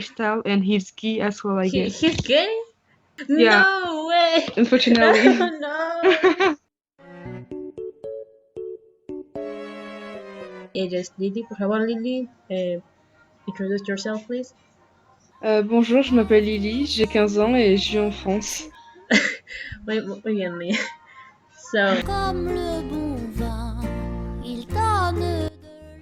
lifestyle, and he's gay as well, I guess. He's gay? Yeah, No way! unfortunately. No! Ella es Lily, por favor, Lily. Introduce yourself, please. Bonjour, je m'appelle Lily, j'ai 15 ans et je vis en France. Muy bien, Lily. So, Comme le bon vin, il donne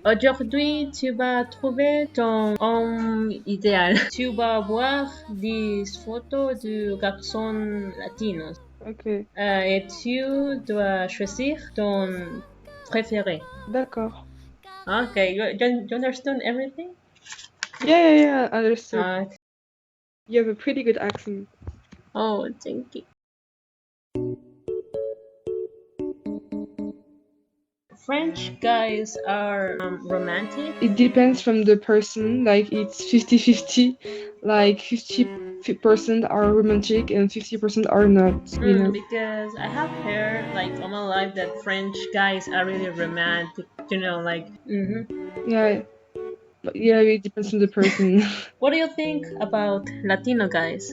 aujourd'hui, tu vas trouver ton homme idéal. Tu vas voir des photos de garçons latinos. Ok, Et tu dois choisir ton préféré. d'accord. Okay, you understand everything? Yeah, understood. Uh, You have a pretty good accent. oh, thank you. French guys are romantic. It depends from the person, like it's 50-50, like 50% are romantic and 50% are not, you know. Because I have heard, like, all my life that French guys are really romantic. You know, like. Yeah, it depends on the person. What do you think about Latino guys?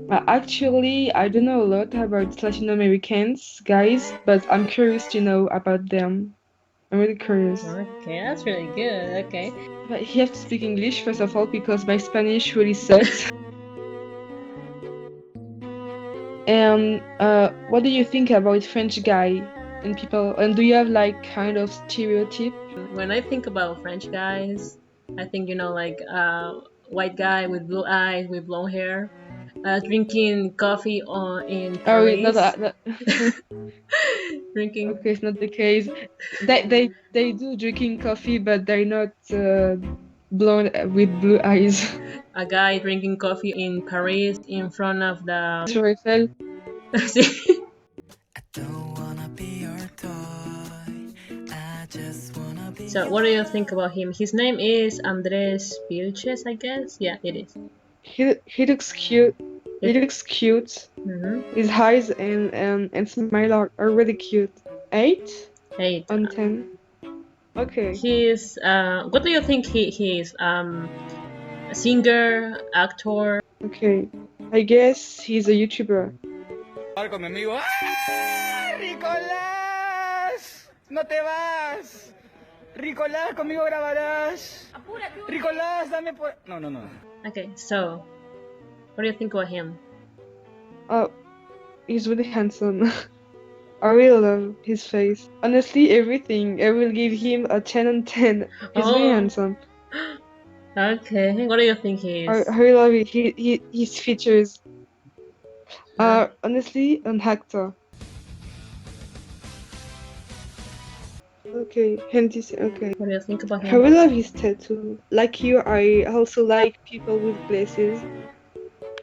Actually, I don't know a lot about Latin Americans guys, but I'm curious to know about them. I'm really curious. Okay, that's really good. Okay. But you have to speak English first of all because my Spanish really sucks. And what do you think about French guy and people? And do you have like kind of stereotype? When I think about French guys, I think, like, white guy with blue eyes, with blonde hair, drinking coffee in Oh, not Paris. that. Drinking Okay, it's not the case. They do drinking coffee, but they're not blonde with blue eyes. a guy drinking coffee in Paris in front of the. Sur Eiffel. So what do you think about him? His name is Andres Vilches, I guess. Yeah, it is. He looks cute. He looks cute. Mm-hmm. His eyes and smile are really cute. 8 8 on 10. Okay. He's what do you think he is? A singer, actor? Okay. I guess he's a YouTuber. Con mi amigo. ¡Ah! ¡Ricolás! ¡No te vas! ¡Ricolás, conmigo grabarás! ¡Ricolás, dame por...! No. Okay, so what do you think about him? Oh, he's really handsome. I really love his face. Honestly, everything. I will give him a 10 on 10. He's really handsome. Okay, what do you think he is? I really love it. His features. Honestly, an actor. Okay, okay. What do you think about I him? really love his tattoo. Like you, I also like people with glasses.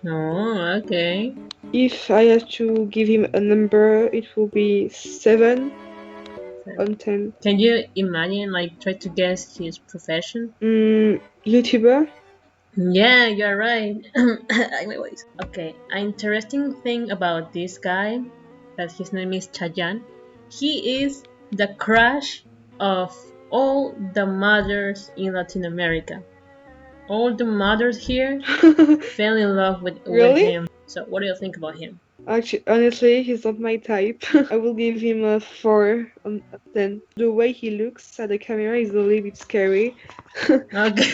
Oh, okay. If I have to give him a number, it will be 7 on 10. Can you imagine, like, try to guess his profession? YouTuber? Yeah, you're right. Okay, an interesting thing about this guy, that his name is Chayanne. He is the crush of all the mothers in Latin America. All the mothers here fell in love with him. So what do you think about him? Actually, honestly, he's not my type. I will give him a 4 on 10. The way he looks at the camera is a little bit scary. Okay.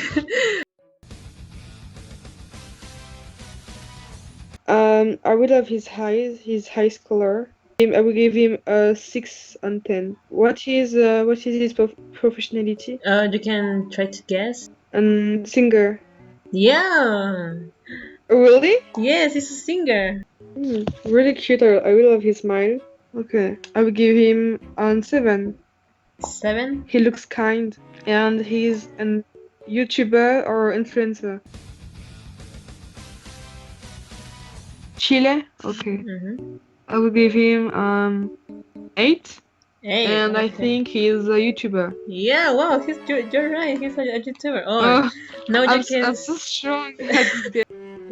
I would love his eyes color. I will give him a 6 on 10. What is his professionality? You can try to guess. Singer. Yeah. Really? Yes, he's a singer. Really cute. I really love his smile. Okay, I will give him a 7. 7? He looks kind, and he's an YouTuber or influencer. Chile? Okay. Mm-hmm. I will give him 8. 8. And okay. I think he's a YouTuber. Yeah, wow, you're right. He's a YouTuber. Oh, now you can. I'm so strong at this game.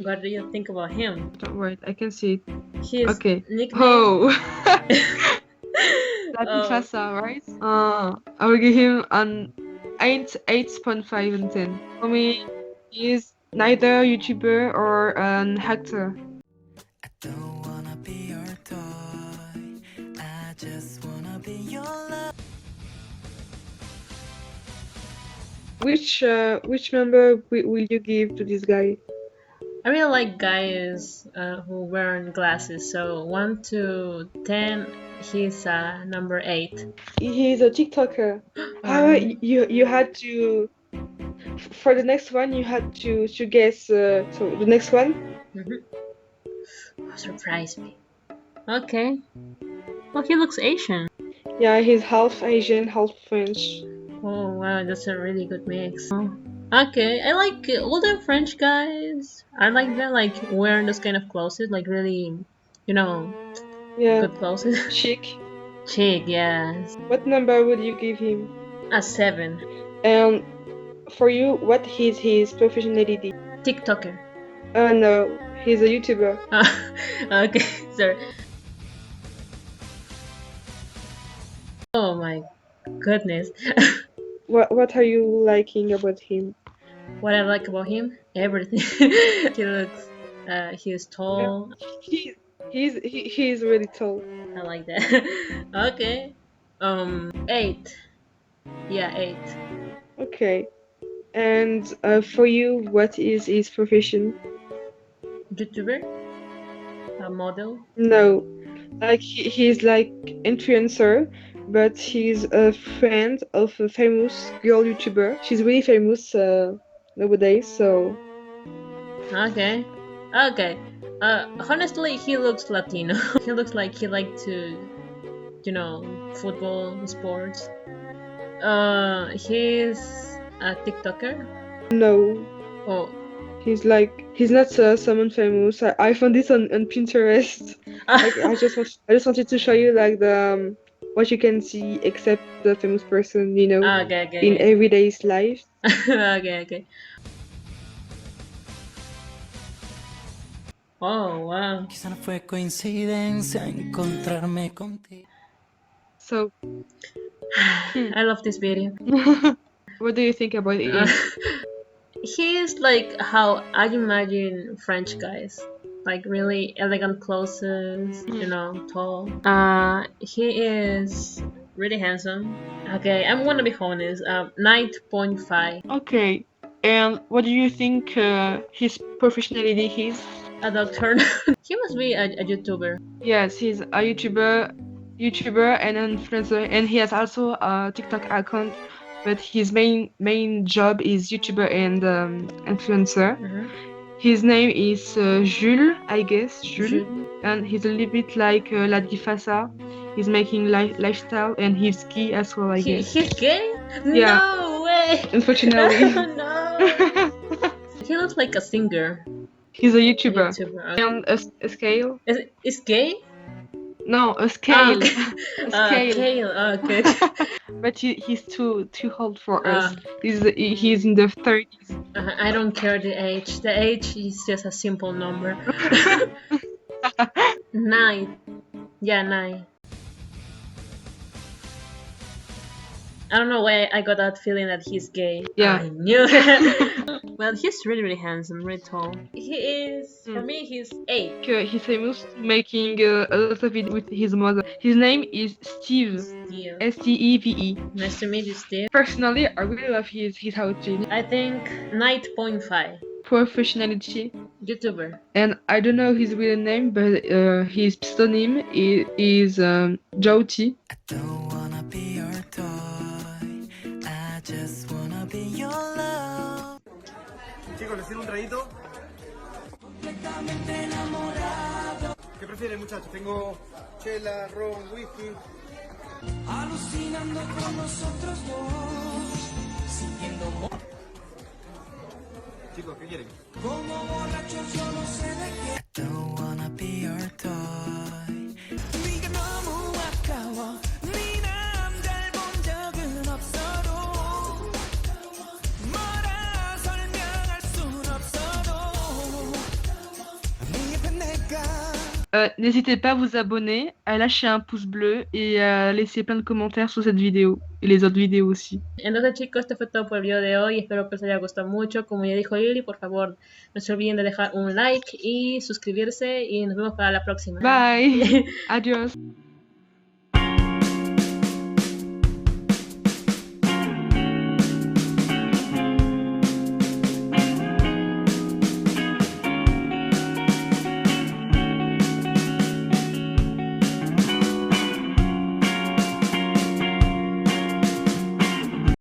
What do you think about him? Don't worry, I can see it. His Okay. nickname. Oh. Latifasa, right? I will give him an 8.5 and 10. For me, he's neither YouTuber or an actor. I don't wanna be your toy. I just wanna be your love. Which member will you give to this guy? I really like guys who wear glasses. So 1 to 10, he's number 8. He's a TikToker. Alright. You had to for the next one you had to guess. So the next one. Surprise me. Okay. Well, he looks Asian. Yeah, he's half Asian, half French. Oh wow, that's a really good mix. Okay, I like older French guys. I like them, like wearing those kind of clothes, like really, you know, Yeah, good clothes. chic. Chic, yes. What number would you give him? A 7. And for you, what is his professionality? TikToker. No, he's a YouTuber. Okay, sorry. Oh my goodness. What are you liking about him? What I like about him? Everything. He looks, he's tall. He's really tall. I like that. Okay. 8. Yeah, 8. Okay. And for you, what is his profession? YouTuber? A model? No, like he's like influencer, but he's a friend of a famous girl YouTuber. She's really famous nowadays, so Okay. Okay. Honestly, he looks Latino. He looks like he like to, football, sports. He's a TikToker. no. Oh. He's not someone famous. I found this on Pinterest. Like I just wanted to show you like the what you can see except the famous person, Okay, okay, in okay. everyday's life. Okay, okay. Oh, wow. Quizá no fue coincidencia encontrarme contigo. So, I love this video. what do you think about him? He's like how I imagine French guys. Like really elegant clothes, tall. He is really handsome. Okay, I'm gonna be honest. 9.5. Okay, and what do you think his professionality is? A doctor. He must be a YouTuber. Yes, he's a YouTuber and an influencer, and he has also a TikTok account. But his main job is YouTuber and influencer. His name is Jules, I guess, Jules. And he's a little bit like La Difasa. He's making lifestyle and he's gay as well, I guess. He's gay? Yeah. No way! Unfortunately. No! He looks like a singer. He's a YouTuber. Okay. And a scale? Is gay? No, a scale. A scale. scale. Okay. But he's too old for us. He's in the 30s. I don't care the age. The age is just a simple number. 9. Yeah, 9. I don't know why I got that feeling that he's gay. Yeah. I knew it. Well, he's really, really handsome, really tall. He is, for me, he's 8. He's famous making a lot of videos with his mother. His name is Steve. Steve. Steve. Nice to meet you, Steve. Personally, I really love his outfit. I think 9.5. Professionality. YouTuber. And I don't know his real name, but his pseudonym is Jouti. I don't wanna be your toy. I just wanna be your love. Chicos, ¿les sirve un traguito? ¿Qué prefieren, muchachos? Tengo chela, ron, whisky. Alucinando con nosotros dos, sintiendo Chicos, ¿qué quieren? como borrachos yo no sé de qué. I don't wanna be your toy. 네가 너무 아까워. 네 남자를 본 적은 없어도 뭐라 설명할 순 없어도 네 옆에 내가 N'hésitez pas à vous abonner, à lâcher un pouce bleu et à laisser plein de commentaires sur cette vidéo et les autres vidéos aussi. Entonces chicos, esto fue todo por el video de hoy, espero que os haya gustado mucho. Como ya dijo Lili, por favor no se olviden de dejar un like y suscribirse y nos vemos para la próxima. Bye. Adios.